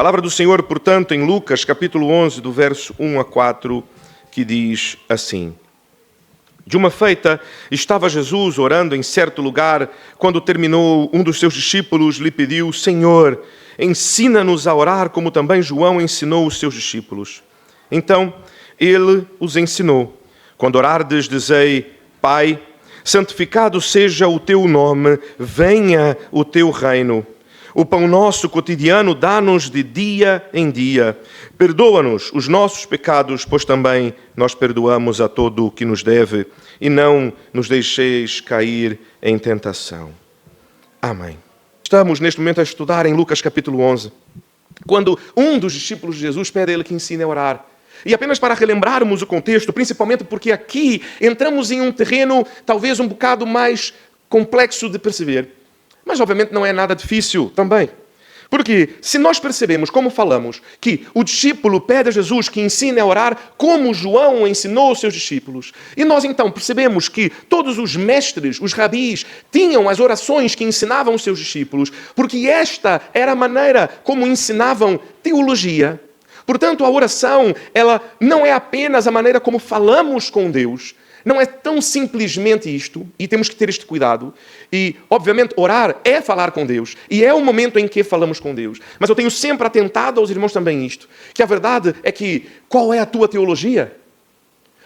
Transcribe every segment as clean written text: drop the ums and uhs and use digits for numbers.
Palavra do Senhor, portanto, em Lucas, capítulo 11, do verso 1 a 4, que diz assim: De uma feita, estava Jesus orando em certo lugar, quando terminou, um dos seus discípulos lhe pediu: Senhor, ensina-nos a orar, como também João ensinou os seus discípulos. Então, ele os ensinou: Quando orardes, dizei: Pai, santificado seja o teu nome, venha o teu reino. O pão nosso cotidiano dá-nos de dia em dia. Perdoa-nos os nossos pecados, pois também nós perdoamos a todo o que nos deve, e não nos deixeis cair em tentação. Amém. Estamos neste momento a estudar em Lucas capítulo 11, quando um dos discípulos de Jesus pede a ele que ensine a orar. E apenas para relembrarmos o contexto, principalmente porque aqui entramos em um terreno talvez um bocado mais complexo de perceber. Mas, obviamente, não é nada difícil também. Porque, se nós percebemos, como falamos, que o discípulo pede a Jesus que ensine a orar como João ensinou aos seus discípulos, e nós, então, percebemos que todos os mestres, os rabis, tinham as orações que ensinavam os seus discípulos, porque esta era a maneira como ensinavam teologia. Portanto, a oração, ela não é apenas a maneira como falamos com Deus. Não é tão simplesmente isto, e temos que ter este cuidado. E, obviamente, orar é falar com Deus, e é o momento em que falamos com Deus. Mas eu tenho sempre atentado aos irmãos também isto, que a verdade é que, qual é a tua teologia?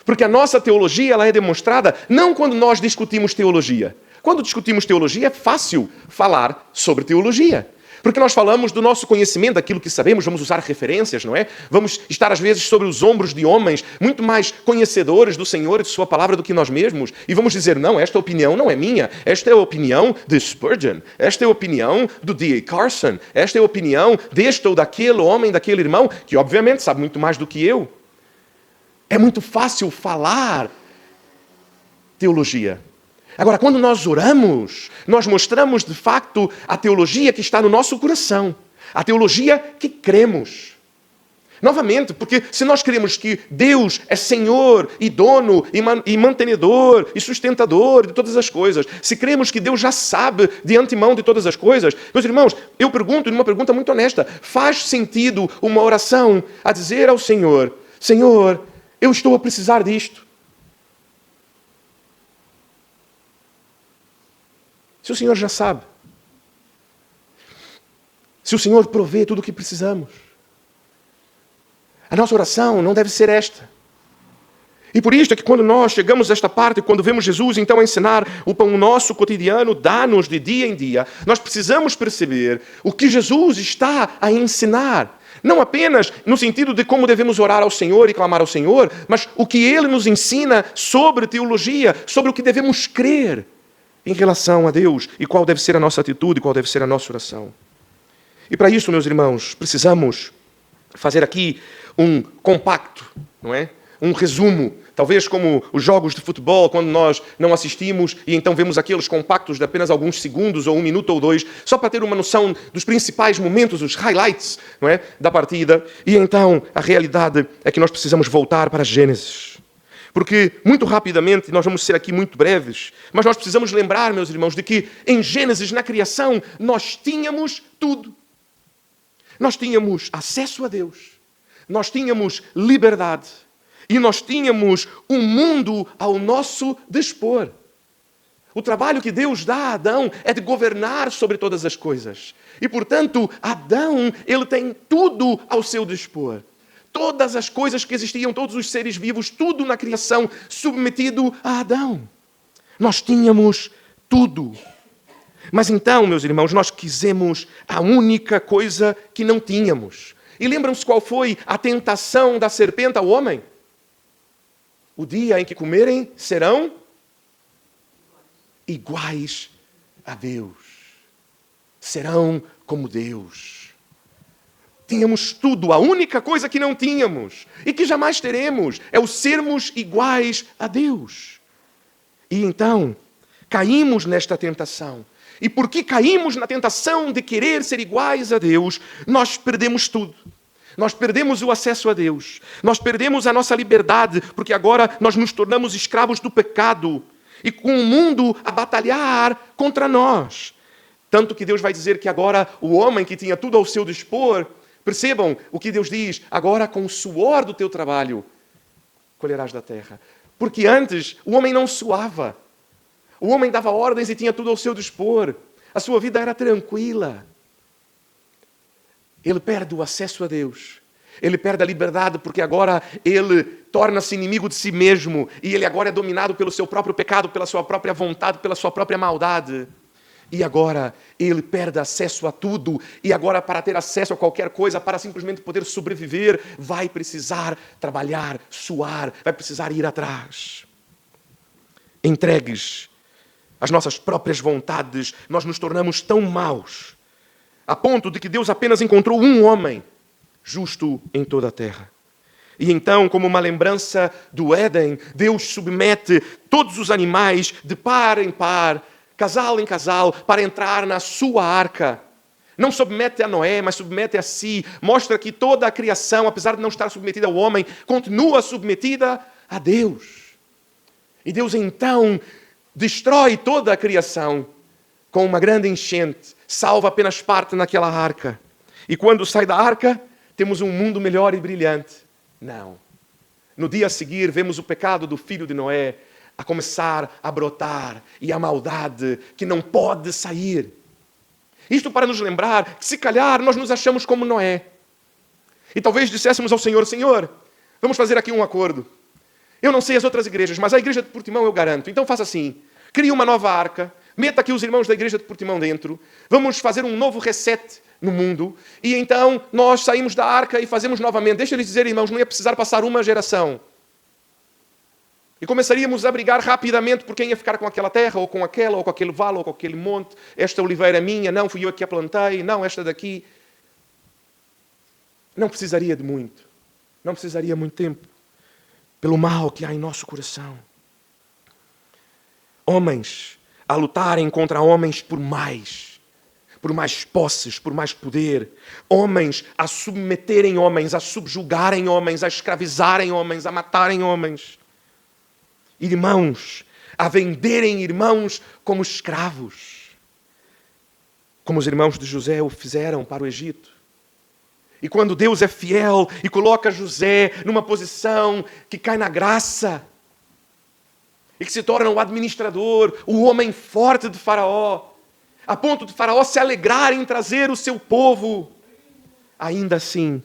Porque a nossa teologia, ela é demonstrada não quando nós discutimos teologia. Quando discutimos teologia, é fácil falar sobre teologia. Porque nós falamos do nosso conhecimento, daquilo que sabemos, vamos usar referências, não é? Vamos estar, às vezes, sobre os ombros de homens muito mais conhecedores do Senhor e de sua palavra do que nós mesmos. E vamos dizer, não, esta opinião não é minha. Esta é a opinião de Spurgeon. Esta é a opinião do D.A. Carson. Esta é a opinião deste ou daquele homem, daquele irmão, que obviamente sabe muito mais do que eu. É muito fácil falar teologia. Agora, quando nós oramos, nós mostramos de facto a teologia que está no nosso coração, a teologia que cremos. Novamente, porque se nós cremos que Deus é Senhor e dono e mantenedor e sustentador de todas as coisas, se cremos que Deus já sabe de antemão de todas as coisas, meus irmãos, eu pergunto, numa pergunta muito honesta, faz sentido uma oração a dizer ao Senhor: Senhor, eu estou a precisar disto? Se o Senhor já sabe. Se o Senhor provê tudo o que precisamos. A nossa oração não deve ser esta. E por isto é que quando nós chegamos a esta parte, quando vemos Jesus então ensinar o pão nosso cotidiano, dá-nos de dia em dia, nós precisamos perceber o que Jesus está a ensinar. Não apenas no sentido de como devemos orar ao Senhor e clamar ao Senhor, mas o que Ele nos ensina sobre teologia, sobre o que devemos crer em relação a Deus, e qual deve ser a nossa atitude, qual deve ser a nossa oração. E para isso, meus irmãos, precisamos fazer aqui um compacto, não é? Um resumo, talvez como os jogos de futebol, quando nós não assistimos e então vemos aqueles compactos de apenas alguns segundos, ou 1 minuto ou 2, só para ter uma noção dos principais momentos, os highlights, não é? Da partida. E então, a realidade é que nós precisamos voltar para Gênesis. Porque, muito rapidamente, nós vamos ser aqui muito breves, mas nós precisamos lembrar, meus irmãos, de que em Gênesis, na criação, nós tínhamos tudo. Nós tínhamos acesso a Deus, nós tínhamos liberdade e nós tínhamos um mundo ao nosso dispor. O trabalho que Deus dá a Adão é de governar sobre todas as coisas. E, portanto, Adão, ele tem tudo ao seu dispor. Todas as coisas que existiam, todos os seres vivos, tudo na criação submetido a Adão. Nós tínhamos tudo. Mas então, meus irmãos, nós quisemos a única coisa que não tínhamos. E lembram-se qual foi a tentação da serpente ao homem? O dia em que comerem serão iguais a Deus. Serão como Deus. Tínhamos tudo, a única coisa que não tínhamos e que jamais teremos é o sermos iguais a Deus. E então, caímos nesta tentação. E porque caímos na tentação de querer ser iguais a Deus, nós perdemos tudo. Nós perdemos o acesso a Deus. Nós perdemos a nossa liberdade, porque agora nós nos tornamos escravos do pecado. E com o mundo a batalhar contra nós. Tanto que Deus vai dizer que agora o homem que tinha tudo ao seu dispor Percebam o que Deus diz: agora com o suor do teu trabalho colherás da terra. Porque antes o homem não suava. O homem dava ordens e tinha tudo ao seu dispor. A sua vida era tranquila. Ele perde o acesso a Deus. Ele perde a liberdade porque agora ele torna-se inimigo de si mesmo. E ele agora é dominado pelo seu próprio pecado, pela sua própria vontade, pela sua própria maldade. E agora ele perde acesso a tudo. E agora, para ter acesso a qualquer coisa, para simplesmente poder sobreviver, vai precisar trabalhar, suar, vai precisar ir atrás. Entregues às nossas próprias vontades, nós nos tornamos tão maus, a ponto de que Deus apenas encontrou um homem justo em toda a terra. E então, como uma lembrança do Éden, Deus submete todos os animais de par em par, casal em casal, para entrar na sua arca. Não submete a Noé, mas submete a si. Mostra que toda a criação, apesar de não estar submetida ao homem, continua submetida a Deus. E Deus então destrói toda a criação com uma grande enchente. Salva apenas parte naquela arca. E quando sai da arca, temos um mundo melhor e brilhante. Não. No dia a seguir, vemos o pecado do filho de Noé a começar a brotar, e a maldade que não pode sair. Isto para nos lembrar que, se calhar, nós nos achamos como Noé. E talvez disséssemos ao Senhor: Senhor, vamos fazer aqui um acordo. Eu não sei as outras igrejas, mas a igreja de Portimão eu garanto. Então faça assim, crie uma nova arca, meta aqui os irmãos da igreja de Portimão dentro, vamos fazer um novo reset no mundo, e então nós saímos da arca e fazemos novamente. Deixa eles dizer, irmãos, não ia precisar passar uma geração. E começaríamos a brigar rapidamente por quem ia ficar com aquela terra, ou com aquela, ou com aquele vale, ou com aquele monte. Esta oliveira é minha, não, fui eu que a plantei, não, esta daqui. Não precisaria de muito. Não precisaria muito tempo. Pelo mal que há em nosso coração. Homens a lutarem contra homens por mais posses, por mais poder. Homens a submeterem homens, a subjugarem homens, a escravizarem homens, a matarem homens. Irmãos a venderem irmãos como escravos, como os irmãos de José o fizeram para o Egito. E quando Deus é fiel e coloca José numa posição que cai na graça, e que se torna o administrador, o homem forte de Faraó, a ponto de Faraó se alegrar em trazer o seu povo, ainda assim,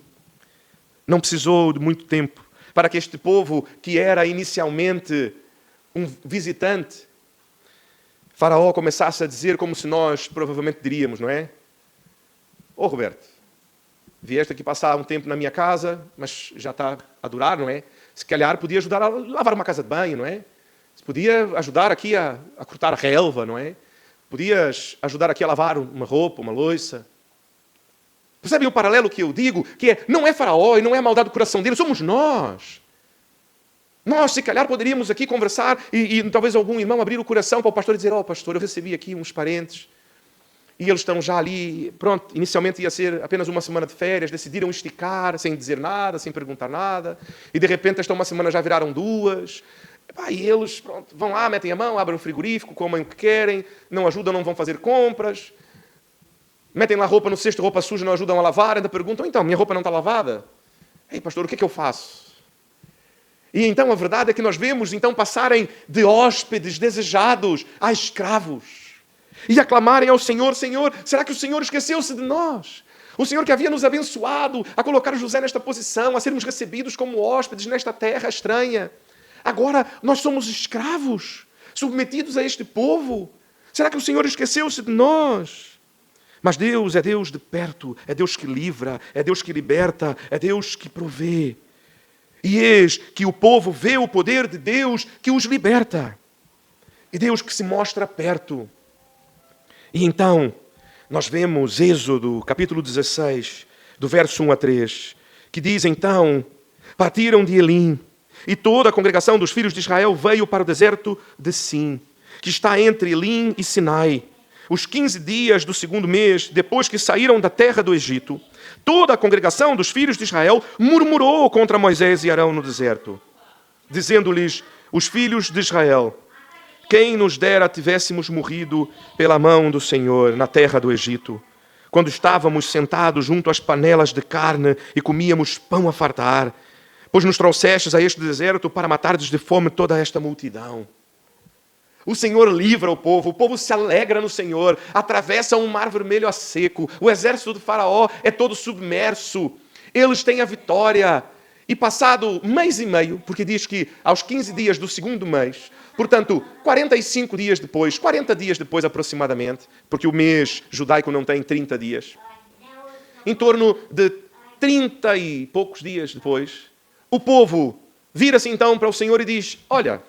não precisou de muito tempo para que este povo, que era inicialmente um visitante, Faraó começasse a dizer como se nós provavelmente diríamos, não é? Ô Roberto, vieste aqui passar um tempo na minha casa, mas já está a durar, não é? Se calhar podia ajudar a lavar uma casa de banho, não é? Podia ajudar aqui a cortar a relva, não é? Podias ajudar aqui a lavar uma roupa, uma louça. Percebem o paralelo que eu digo? Que não é Faraó e não é a maldade do coração dele, somos nós. Nós, se calhar, poderíamos aqui conversar e talvez algum irmão abrir o coração para o pastor e dizer: pastor, eu recebi aqui uns parentes e eles estão já ali, pronto, inicialmente ia ser apenas uma semana de férias, decidiram esticar sem dizer nada, sem perguntar nada, e de repente esta uma semana já viraram 2. E eles, pronto, vão lá, metem a mão, abrem o frigorífico, comem o que querem, não ajudam, não vão fazer compras, metem lá roupa no cesto, roupa suja, não ajudam a lavar, ainda perguntam: então, minha roupa não está lavada? Ei, pastor, o que é que eu faço? E então a verdade é que nós vemos então passarem de hóspedes desejados a escravos e aclamarem ao Senhor: Senhor, será que o Senhor esqueceu-se de nós? O Senhor que havia nos abençoado a colocar José nesta posição, a sermos recebidos como hóspedes nesta terra estranha. Agora nós somos escravos, submetidos a este povo. Será que o Senhor esqueceu-se de nós? Mas Deus é Deus de perto, é Deus que livra, é Deus que liberta, é Deus que provê. E eis que o povo vê o poder de Deus que os liberta. E Deus que se mostra perto. E então, nós vemos Êxodo, capítulo 16, do verso 1 a 3, que diz então: partiram de Elim, e toda a congregação dos filhos de Israel veio para o deserto de Sim, que está entre Elim e Sinai. Os 15 dias do 2º mês, depois que saíram da terra do Egito, toda a congregação dos filhos de Israel murmurou contra Moisés e Arão no deserto, dizendo-lhes os filhos de Israel: quem nos dera tivéssemos morrido pela mão do Senhor na terra do Egito, quando estávamos sentados junto às panelas de carne e comíamos pão a fartar, pois nos trouxestes a este deserto para matardes de fome toda esta multidão. O Senhor livra o povo se alegra no Senhor, atravessa um mar vermelho a seco, o exército de Faraó é todo submerso, eles têm a vitória. E passado mês e meio, porque diz que aos 15 dias do segundo mês, portanto, 45 dias depois, 40 dias depois aproximadamente, porque o mês judaico não tem 30 dias, em torno de 30 e poucos dias depois, o povo vira-se então para o Senhor e diz: olha,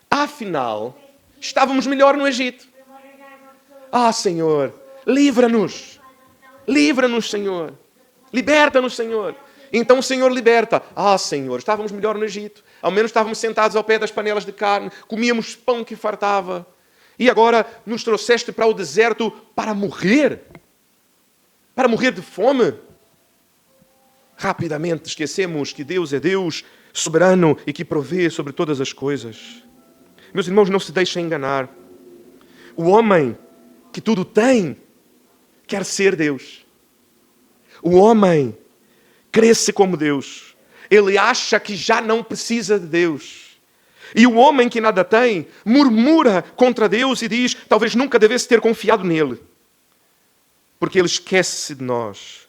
afinal, estávamos melhor no Egito. Ah, Senhor, livra-nos. Livra-nos, Senhor. Liberta-nos, Senhor. Então o Senhor liberta. Ah, Senhor, estávamos melhor no Egito. Ao menos estávamos sentados ao pé das panelas de carne. Comíamos pão que fartava. E agora nos trouxeste para o deserto para morrer. Para morrer de fome. Rapidamente esquecemos que Deus é Deus soberano e que provê sobre todas as coisas. Meus irmãos, não se deixem enganar. O homem que tudo tem quer ser Deus. O homem cresce como Deus. Ele acha que já não precisa de Deus. E o homem que nada tem murmura contra Deus e diz: talvez nunca devesse ter confiado nele. Porque ele esquece de nós.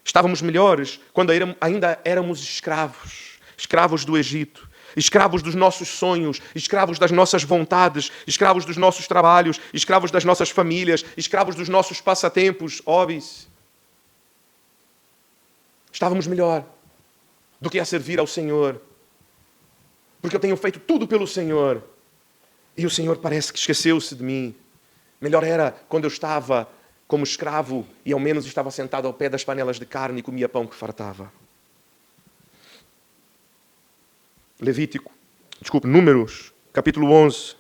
Estávamos melhores quando ainda éramos escravos. Escravos do Egito. Escravos dos nossos sonhos. Escravos das nossas vontades. Escravos dos nossos trabalhos. Escravos das nossas famílias. Escravos dos nossos passatempos, hobbies. Estávamos melhor do que a servir ao Senhor. Porque eu tenho feito tudo pelo Senhor. E o Senhor parece que esqueceu-se de mim. Melhor era quando eu estava como escravo e ao menos estava sentado ao pé das panelas de carne e comia pão que fartava. Números, capítulo 11,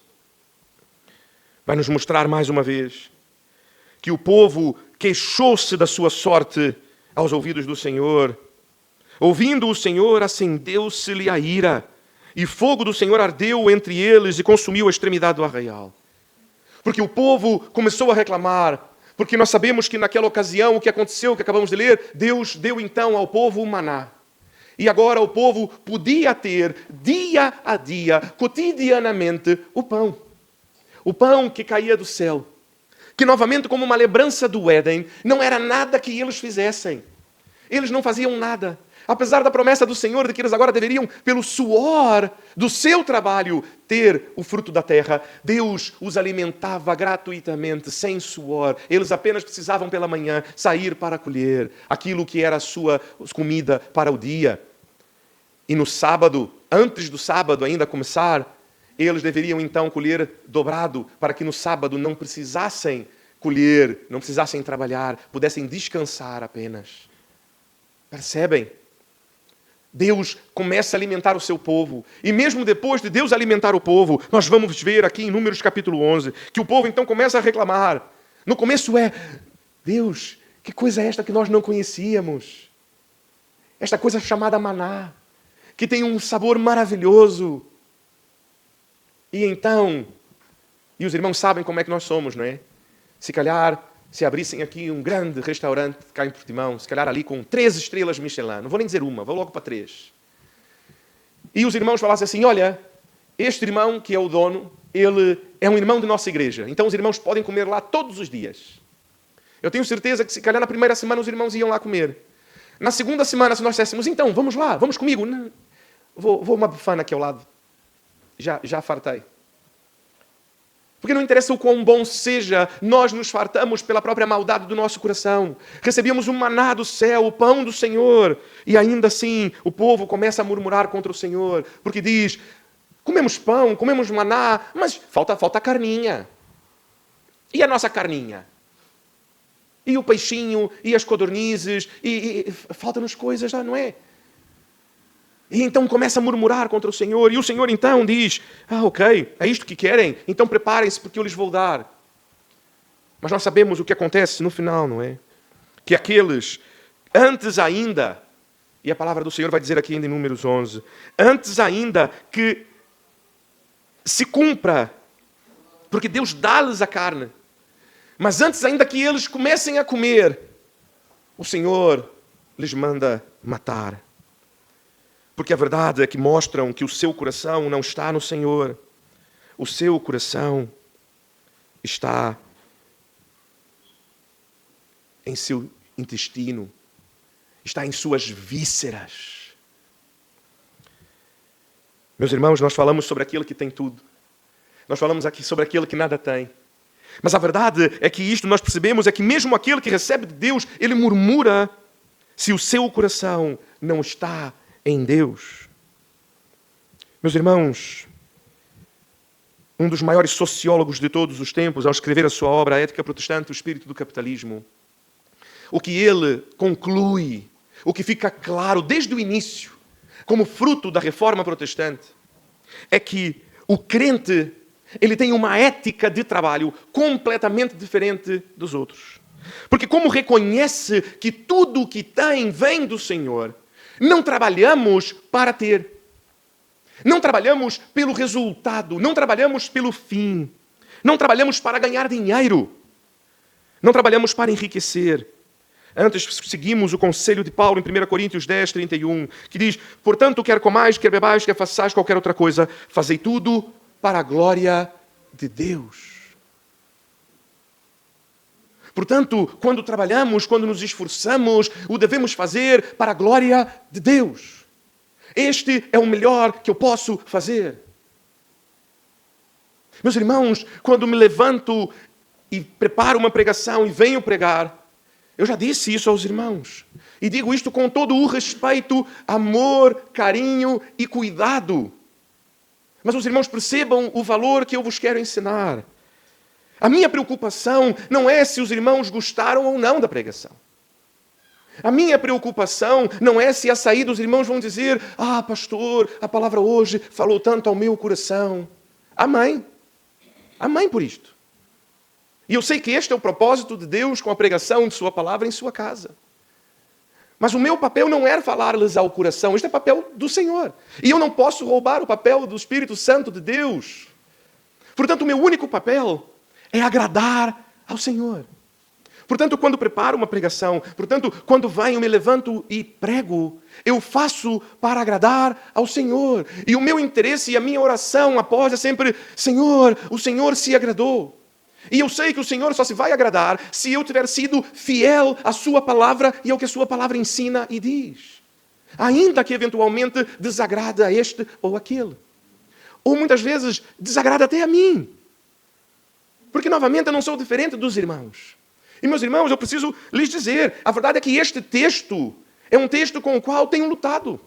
vai nos mostrar mais uma vez que o povo queixou-se da sua sorte aos ouvidos do Senhor. Ouvindo o Senhor, acendeu-se-lhe a ira, e fogo do Senhor ardeu entre eles e consumiu a extremidade do arraial. Porque o povo começou a reclamar, porque nós sabemos que naquela ocasião, o que aconteceu, que acabamos de ler, Deus deu então ao povo o maná. E agora o povo podia ter, dia a dia, cotidianamente, o pão. O pão que caía do céu. Que novamente, como uma lembrança do Éden, não era nada que eles fizessem. Eles não faziam nada. Apesar da promessa do Senhor de que eles agora deveriam, pelo suor do seu trabalho, ter o fruto da terra, Deus os alimentava gratuitamente, sem suor. Eles apenas precisavam pela manhã sair para colher aquilo que era a sua comida para o dia. E no sábado, antes do sábado ainda começar, eles deveriam então colher dobrado, para que no sábado não precisassem colher, não precisassem trabalhar, pudessem descansar apenas. Percebem? Deus começa a alimentar o seu povo. E mesmo depois de Deus alimentar o povo, nós vamos ver aqui em Números capítulo 11, que o povo então começa a reclamar. No começo é: Deus, que coisa é esta que nós não conhecíamos? Esta coisa chamada maná, que tem um sabor maravilhoso. E então, e os irmãos sabem como é que nós somos, não é? Se calhar, se abrissem aqui um grande restaurante cá em Portimão, se calhar ali com 3 estrelas Michelin, não vou nem dizer uma, vou logo para 3. E os irmãos falassem assim: olha, este irmão que é o dono, ele é um irmão de nossa igreja, então os irmãos podem comer lá todos os dias. Eu tenho certeza que se calhar na primeira semana os irmãos iam lá comer. Na segunda semana, se nós dissessemos: então, vamos lá, vamos comigo. Não, vou uma bufana aqui ao lado. Já fartei. Porque não interessa o quão bom seja, nós nos fartamos pela própria maldade do nosso coração. Recebíamos o maná do céu, o pão do Senhor. E ainda assim, o povo começa a murmurar contra o Senhor. Porque diz: comemos pão, comemos maná, mas falta a carninha. E a nossa carninha? E o peixinho, e as codornizes, e faltam-nos coisas, não é? E então começa a murmurar contra o Senhor. E o Senhor então diz: ok, é isto que querem? Então preparem-se porque eu lhes vou dar. Mas nós sabemos o que acontece no final, não é? Que aqueles, antes ainda, e a palavra do Senhor vai dizer aqui ainda em Números 11, antes ainda que se cumpra, porque Deus dá-lhes a carne, Mas antes ainda que eles comecem a comer, o Senhor lhes manda matar. Porque a verdade é que mostram que o seu coração não está no Senhor. O seu coração está em seu intestino, está em suas vísceras. Meus irmãos, nós falamos sobre aquele que tem tudo. Nós falamos aqui sobre aquele que nada tem. Mas a verdade é que isto nós percebemos é que mesmo aquele que recebe de Deus, ele murmura se o seu coração não está em Deus. Meus irmãos, um dos maiores sociólogos de todos os tempos, ao escrever a sua obra, A Ética Protestante, o Espírito do Capitalismo, o que ele conclui, o que fica claro desde o início, como fruto da Reforma Protestante, é que o crente, ele tem uma ética de trabalho completamente diferente dos outros. Porque como reconhece que tudo o que tem vem do Senhor, não trabalhamos para ter. Não trabalhamos pelo resultado, não trabalhamos pelo fim. Não trabalhamos para ganhar dinheiro. Não trabalhamos para enriquecer. Antes seguimos o conselho de Paulo em 1 Coríntios 10, 31, que diz: portanto, quer comais, quer bebais, quer façais qualquer outra coisa, fazei tudo para a glória de Deus. Portanto, quando trabalhamos, quando nos esforçamos, o devemos fazer para a glória de Deus. Este é o melhor que eu posso fazer. Meus irmãos, quando me levanto e preparo uma pregação e venho pregar, eu já disse isso aos irmãos. E digo isto com todo o respeito, amor, carinho e cuidado. Mas os irmãos percebam o valor que eu vos quero ensinar. A minha preocupação não é se os irmãos gostaram ou não da pregação. A minha preocupação não é se a saída os irmãos vão dizer: ah, pastor, a palavra hoje falou tanto ao meu coração. Amém. Amém por isto. E eu sei que este é o propósito de Deus com a pregação de sua palavra em sua casa. Mas o meu papel não é falar-lhes ao coração. Este é o papel do Senhor. E eu não posso roubar o papel do Espírito Santo de Deus. Portanto, o meu único papel é agradar ao Senhor. Portanto, quando preparo uma pregação, portanto, quando venho, me levanto e prego, eu faço para agradar ao Senhor. E o meu interesse e a minha oração após é sempre: Senhor, o Senhor se agradou. E eu sei que o Senhor só se vai agradar se eu tiver sido fiel à sua palavra e ao que a sua palavra ensina e diz. Ainda que eventualmente desagrada a este ou aquele. Ou muitas vezes desagrada até a mim. Porque novamente eu não sou diferente dos irmãos. E meus irmãos, eu preciso lhes dizer, a verdade é que este texto é um texto com o qual tenho lutado.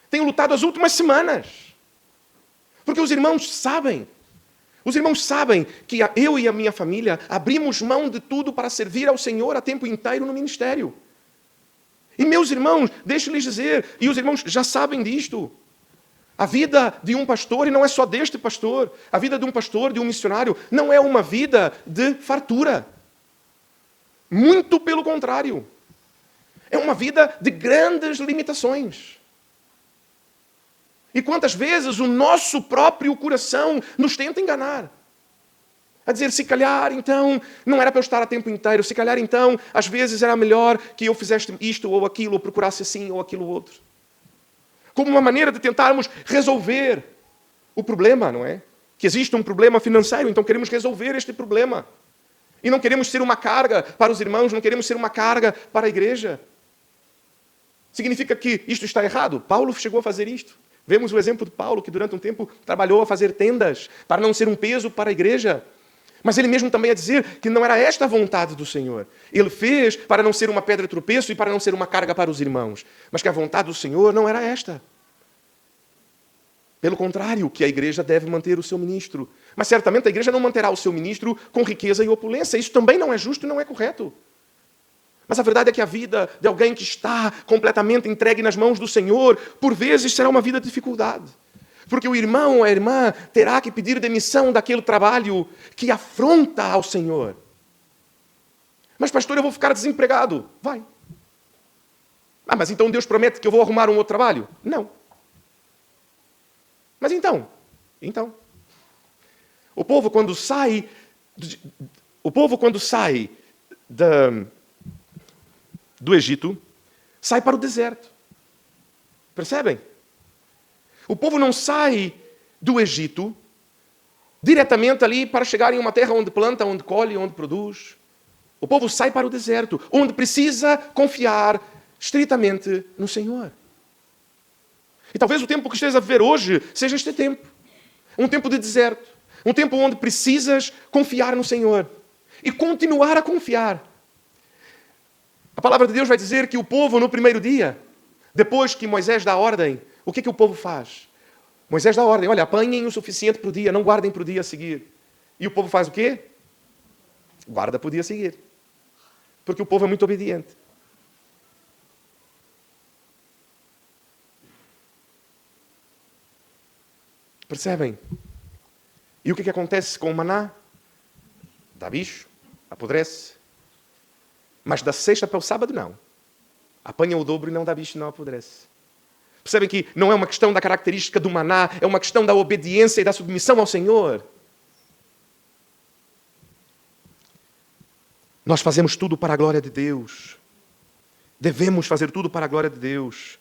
Tenho lutado as últimas semanas. Porque os irmãos sabem que eu e a minha família abrimos mão de tudo para servir ao Senhor a tempo inteiro no ministério. E meus irmãos, deixe-lhes dizer, e os irmãos já sabem disto, a vida de um pastor, e não é só deste pastor, a vida de um pastor, de um missionário, não é uma vida de fartura. Muito pelo contrário. É uma vida de grandes limitações. E quantas vezes o nosso próprio coração nos tenta enganar. A dizer, se calhar, então, não era para eu estar a tempo inteiro. Se calhar, então, às vezes era melhor que eu fizesse isto ou aquilo, ou procurasse assim ou aquilo outro. Como uma maneira de tentarmos resolver o problema, não é? Que existe um problema financeiro, então queremos resolver este problema. E não queremos ser uma carga para os irmãos, não queremos ser uma carga para a igreja. Significa que isto está errado? Paulo chegou a fazer isto. Vemos o exemplo de Paulo, que durante um tempo trabalhou a fazer tendas para não ser um peso para a igreja. Mas ele mesmo também a dizer que não era esta a vontade do Senhor. Ele fez para não ser uma pedra de tropeço e para não ser uma carga para os irmãos. Mas que a vontade do Senhor não era esta. Pelo contrário, que a igreja deve manter o seu ministro. Mas certamente a igreja não manterá o seu ministro com riqueza e opulência. Isso também não é justo e não é correto. Mas a verdade é que a vida de alguém que está completamente entregue nas mãos do Senhor, por vezes será uma vida de dificuldade. Porque o irmão ou a irmã terá que pedir demissão daquele trabalho que afronta ao Senhor. Mas pastor, eu vou ficar desempregado. Vai. Ah, mas então Deus promete que eu vou arrumar um outro trabalho? Não. Mas então? O povo, quando sai O povo, quando sai do Egito, sai para o deserto. Percebem? O povo não sai do Egito diretamente ali para chegar em uma terra onde planta, onde colhe, onde produz. O povo sai para o deserto, onde precisa confiar estritamente no Senhor. E talvez o tempo que estejas a viver hoje seja este tempo. Um tempo de deserto. Um tempo onde precisas confiar no Senhor. E continuar a confiar. A palavra de Deus vai dizer que o povo, no primeiro dia, depois que Moisés dá a ordem, o que o povo faz? Moisés dá a ordem, olha, apanhem o suficiente para o dia, não guardem para o dia a seguir. E o povo faz o quê? Guarda para o dia a seguir. Porque o povo é muito obediente. Percebem? E o que acontece com o maná? Dá bicho, apodrece. Mas da sexta para o sábado, não. Apanha o dobro e não dá bicho, não apodrece. Percebem que não é uma questão da característica do maná, é uma questão da obediência e da submissão ao Senhor. Nós fazemos tudo para a glória de Deus. Devemos fazer tudo para a glória de Deus.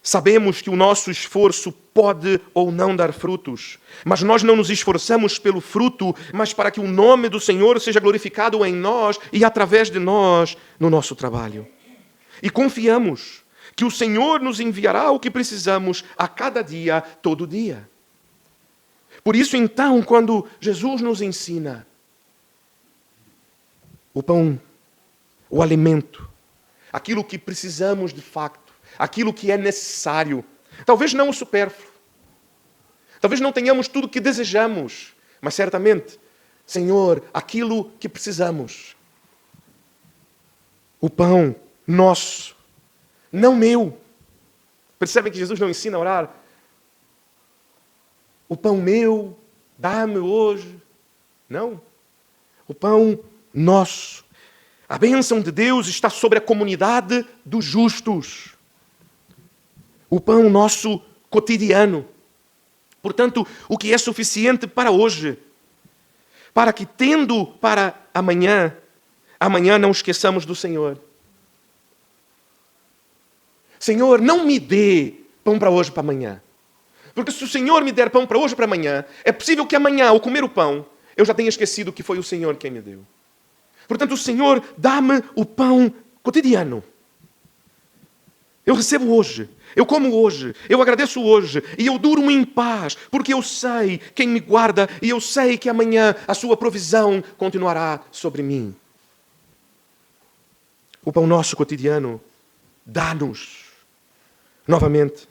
Sabemos que o nosso esforço pode ou não dar frutos, mas nós não nos esforçamos pelo fruto, mas para que o nome do Senhor seja glorificado em nós e através de nós no nosso trabalho. E confiamos que o Senhor nos enviará o que precisamos a cada dia, todo dia. Por isso, então, quando Jesus nos ensina o pão, o alimento, aquilo que precisamos de facto, aquilo que é necessário. Talvez não o supérfluo. Talvez não tenhamos tudo o que desejamos. Mas certamente, Senhor, aquilo que precisamos. O pão nosso, não meu. Percebem que Jesus não ensina a orar? O pão meu, dá-me hoje. Não. O pão nosso. A bênção de Deus está sobre a comunidade dos justos. O pão nosso cotidiano. Portanto, o que é suficiente para hoje. Para que, tendo para amanhã, amanhã não esqueçamos do Senhor. Senhor, não me dê pão para hoje, para amanhã. Porque se o Senhor me der pão para hoje, para amanhã, é possível que amanhã, ao comer o pão, eu já tenha esquecido que foi o Senhor quem me deu. Portanto, o Senhor dá-me o pão cotidiano. Eu recebo hoje, eu como hoje, eu agradeço hoje e eu durmo em paz, porque eu sei quem me guarda e eu sei que amanhã a sua provisão continuará sobre mim. O pão nosso cotidiano dá-nos, novamente.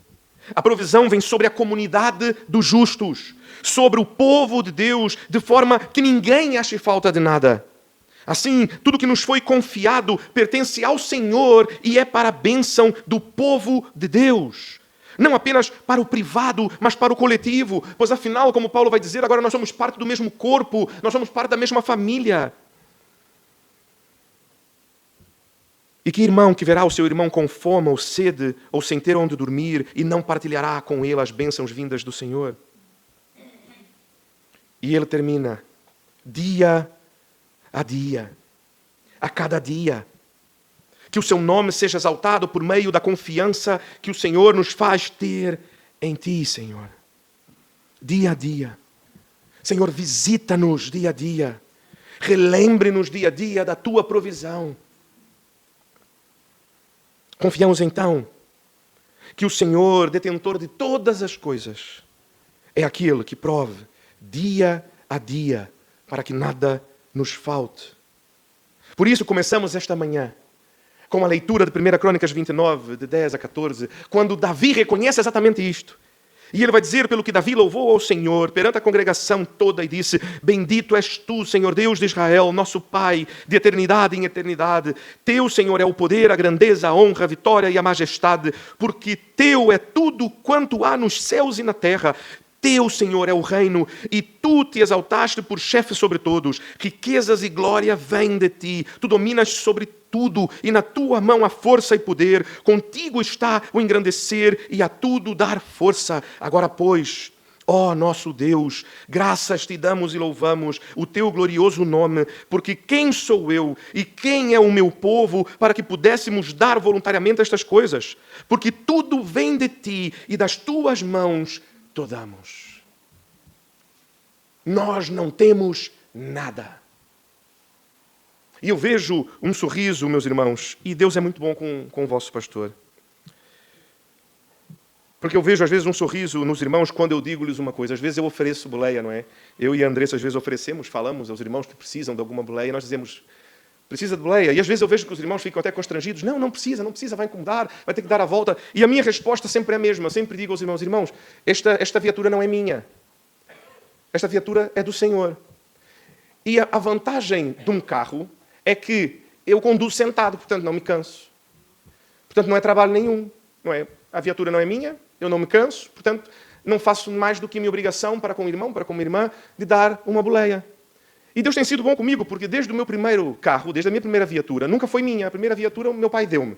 A provisão vem sobre a comunidade dos justos, sobre o povo de Deus, de forma que ninguém ache falta de nada. Assim, tudo que nos foi confiado pertence ao Senhor e é para a bênção do povo de Deus. Não apenas para o privado, mas para o coletivo. Pois afinal, como Paulo vai dizer, agora nós somos parte do mesmo corpo, nós somos parte da mesma família. E que irmão que verá o seu irmão com fome ou sede, ou sem ter onde dormir, e não partilhará com ele as bênçãos vindas do Senhor? E ele termina, dia a dia, a cada dia. Que o seu nome seja exaltado por meio da confiança que o Senhor nos faz ter em Ti, Senhor. Dia a dia. Senhor, visita-nos dia a dia. Relembre-nos dia a dia da Tua provisão. Confiamos então que o Senhor, detentor de todas as coisas, é aquele que prove dia a dia para que nada nos falte. Por isso começamos esta manhã com a leitura de 1 Crônicas 29, de 10 a 14, quando Davi reconhece exatamente isto. E ele vai dizer, pelo que Davi louvou ao Senhor, perante a congregação toda, e disse: Bendito és tu, Senhor Deus de Israel, nosso Pai, de eternidade em eternidade. Teu, Senhor, é o poder, a grandeza, a honra, a vitória e a majestade, porque teu é tudo quanto há nos céus e na terra. Teu, Senhor, é o reino, e tu te exaltaste por chefe sobre todos. Riquezas e glória vêm de ti. Tu dominas sobre tudo, e na tua mão há força e poder. Contigo está o engrandecer e a tudo dar força. Agora, pois, Ó nosso Deus, graças te damos e louvamos o teu glorioso nome, porque quem sou eu e quem é o meu povo para que pudéssemos dar voluntariamente estas coisas? Porque tudo vem de ti e das tuas mãos te damos. Nós não temos nada. E eu vejo um sorriso, meus irmãos, e Deus é muito bom com o vosso pastor. Porque eu vejo às vezes um sorriso nos irmãos quando eu digo-lhes uma coisa. Às vezes eu ofereço boleia, não é? Eu e a Andressa às vezes oferecemos, falamos aos irmãos que precisam de alguma boleia, e nós dizemos, precisa de boleia. E às vezes eu vejo que os irmãos ficam até constrangidos. Não precisa, vai incomodar, vai ter que dar a volta. E a minha resposta sempre é a mesma. Eu sempre digo aos irmãos, esta viatura não é minha. Esta viatura é do Senhor. E a vantagem de um carro é que eu conduzo sentado, portanto não me canso. Portanto não é trabalho nenhum, não é? A viatura não é minha, eu não me canso, portanto não faço mais do que a minha obrigação para com o irmão, para com a minha irmã, de dar uma boleia. E Deus tem sido bom comigo, porque desde o meu primeiro carro, desde a minha primeira viatura, nunca foi minha. A primeira viatura o meu pai deu-me.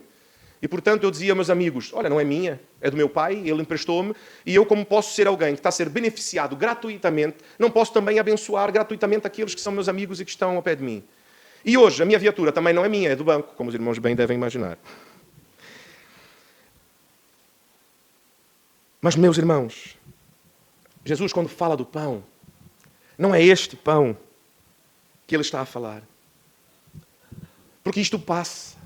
E portanto eu dizia aos meus amigos, olha, não é minha, é do meu pai, ele emprestou-me, e eu como posso ser alguém que está a ser beneficiado gratuitamente, não posso também abençoar gratuitamente aqueles que são meus amigos e que estão ao pé de mim. E hoje, a minha viatura também não é minha, é do banco, como os irmãos bem devem imaginar. Mas, meus irmãos, Jesus, quando fala do pão, não é este pão que ele está a falar. Porque isto passa.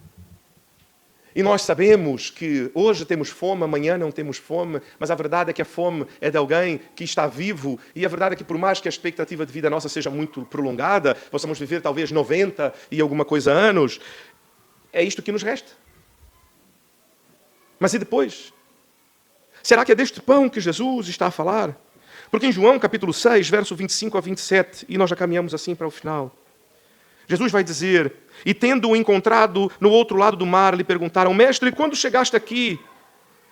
E nós sabemos que hoje temos fome, amanhã não temos fome, mas a verdade é que a fome é de alguém que está vivo, e a verdade é que por mais que a expectativa de vida nossa seja muito prolongada, possamos viver talvez 90 e alguma coisa anos, é isto que nos resta. Mas e depois? Será que é deste pão que Jesus está a falar? Porque em João capítulo 6, verso 25 a 27, e nós já caminhamos assim para o final, Jesus vai dizer, e tendo-o encontrado no outro lado do mar, lhe perguntaram, mestre, quando chegaste aqui?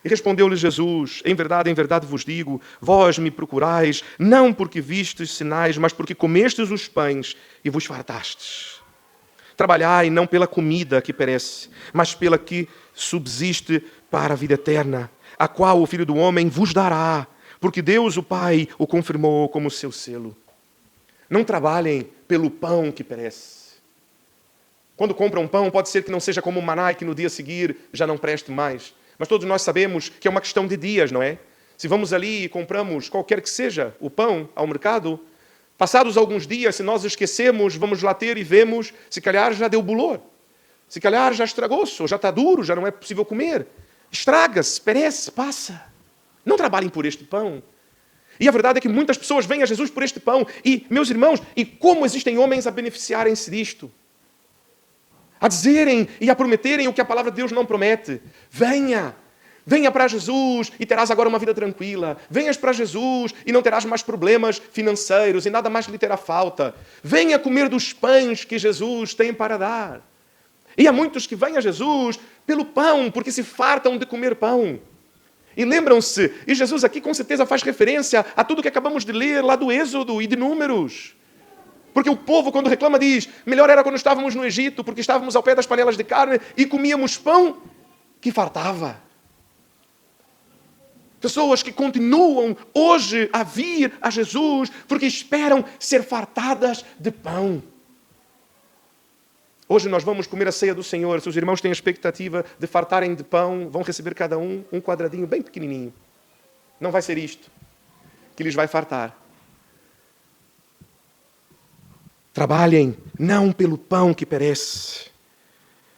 E respondeu-lhe Jesus, em verdade vos digo, vós me procurais, não porque vistes sinais, mas porque comestes os pães e vos fartastes. Trabalhai não pela comida que perece, mas pela que subsiste para a vida eterna, a qual o Filho do Homem vos dará, porque Deus, o Pai, o confirmou como seu selo. Não trabalhem pelo pão que perece. Quando compram um pão, pode ser que não seja como um maná e que no dia a seguir já não preste mais. Mas todos nós sabemos que é uma questão de dias, não é? Se vamos ali e compramos qualquer que seja o pão ao mercado, passados alguns dias, se nós esquecemos, vamos lá ter e vemos, se calhar já deu bolor. Se calhar já estragou-se, ou já está duro, já não é possível comer. Estraga-se, perece, passa. Não trabalhem por este pão. E a verdade é que muitas pessoas vêm a Jesus por este pão. E, meus irmãos, e como existem homens a beneficiarem-se disto? A dizerem e a prometerem o que a palavra de Deus não promete. Venha para Jesus e terás agora uma vida tranquila. Venhas para Jesus e não terás mais problemas financeiros e nada mais lhe terá falta. Venha comer dos pães que Jesus tem para dar. E há muitos que vêm a Jesus pelo pão, porque se fartam de comer pão. E lembram-se, e Jesus aqui com certeza faz referência a tudo que acabamos de ler lá do Êxodo e de Números. Porque o povo, quando reclama, diz, melhor era quando estávamos no Egito, porque estávamos ao pé das panelas de carne e comíamos pão que fartava. Pessoas que continuam hoje a vir a Jesus porque esperam ser fartadas de pão. Hoje nós vamos comer a ceia do Senhor. Se os irmãos têm a expectativa de fartarem de pão, vão receber cada um quadradinho bem pequenininho. Não vai ser isto que lhes vai fartar. Trabalhem não pelo pão que perece,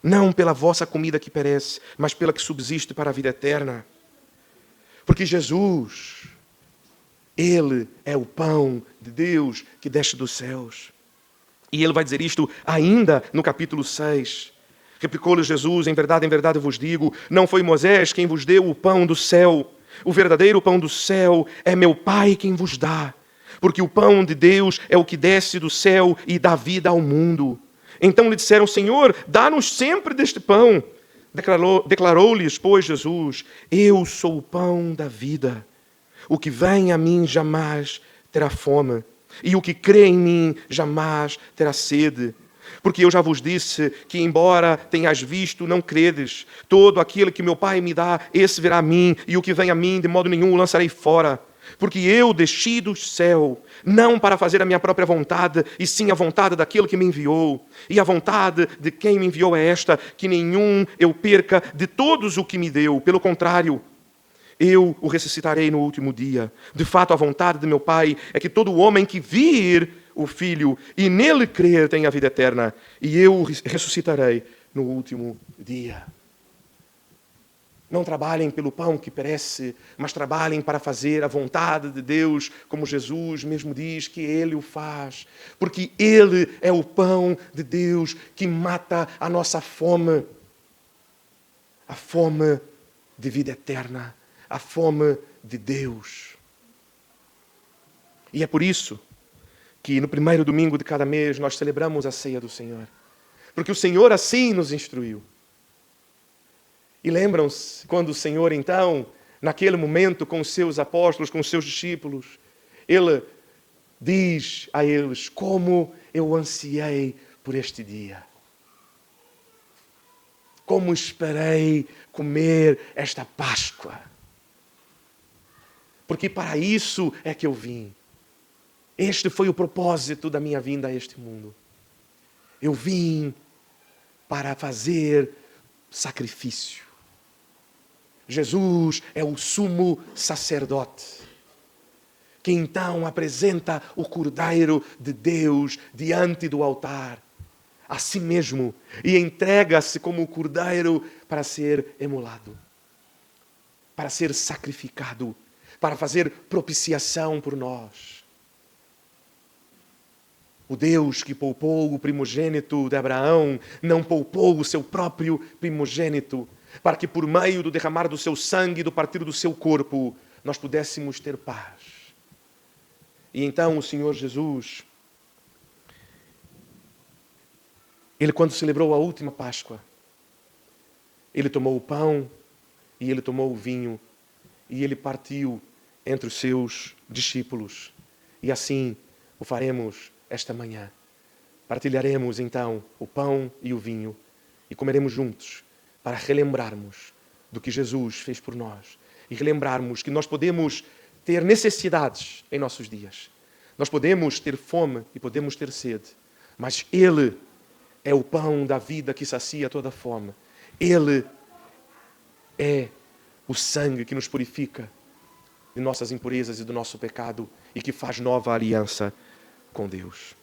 não pela vossa comida que perece, mas pela que subsiste para a vida eterna. Porque Jesus, Ele é o pão de Deus que desce dos céus. E Ele vai dizer isto ainda no capítulo 6. Replicou-lhe Jesus, em verdade eu vos digo, não foi Moisés quem vos deu o pão do céu. O verdadeiro pão do céu é meu Pai quem vos dá. Porque o pão de Deus é o que desce do céu e dá vida ao mundo. Então lhe disseram, Senhor, dá-nos sempre deste pão. Declarou-lhes, pois, Jesus, eu sou o pão da vida. O que vem a mim jamais terá fome, e o que crê em mim jamais terá sede. Porque eu já vos disse que, embora tenhas visto, não credes. Todo aquele que meu Pai me dá, esse virá a mim, e o que vem a mim, de modo nenhum o lançarei fora. Porque eu desci do céu, não para fazer a minha própria vontade, e sim a vontade daquele que me enviou. E a vontade de quem me enviou é esta, que nenhum eu perca de todos o que me deu. Pelo contrário, eu o ressuscitarei no último dia. De fato, a vontade de meu Pai é que todo homem que vir o Filho e nele crer tenha a vida eterna. E eu o ressuscitarei no último dia. Não trabalhem pelo pão que perece, mas trabalhem para fazer a vontade de Deus, como Jesus mesmo diz que Ele o faz. Porque Ele é o pão de Deus que mata a nossa fome. A fome de vida eterna. A fome de Deus. E é por isso que no primeiro domingo de cada mês nós celebramos a ceia do Senhor. Porque o Senhor assim nos instruiu. E lembram-se quando o Senhor, então, naquele momento com os seus apóstolos, com os seus discípulos, Ele diz a eles: como eu ansiei por este dia. Como esperei comer esta Páscoa. Porque para isso é que eu vim. Este foi o propósito da minha vinda a este mundo. Eu vim para fazer sacrifício. Jesus é o sumo sacerdote, que então apresenta o Cordeiro de Deus diante do altar, a si mesmo, e entrega-se como o Cordeiro para ser emolado, para ser sacrificado, para fazer propiciação por nós. O Deus que poupou o primogênito de Abraão, não poupou o seu próprio primogênito, para que por meio do derramar do seu sangue e do partir do seu corpo, nós pudéssemos ter paz. E então o Senhor Jesus, Ele quando celebrou a última Páscoa, Ele tomou o pão e Ele tomou o vinho e Ele partiu entre os seus discípulos. E assim o faremos esta manhã. Partilharemos então o pão e o vinho e comeremos juntos para relembrarmos do que Jesus fez por nós e relembrarmos que nós podemos ter necessidades em nossos dias. Nós podemos ter fome e podemos ter sede, mas Ele é o pão da vida que sacia toda a fome. Ele é o sangue que nos purifica de nossas impurezas e do nosso pecado e que faz nova aliança com Deus.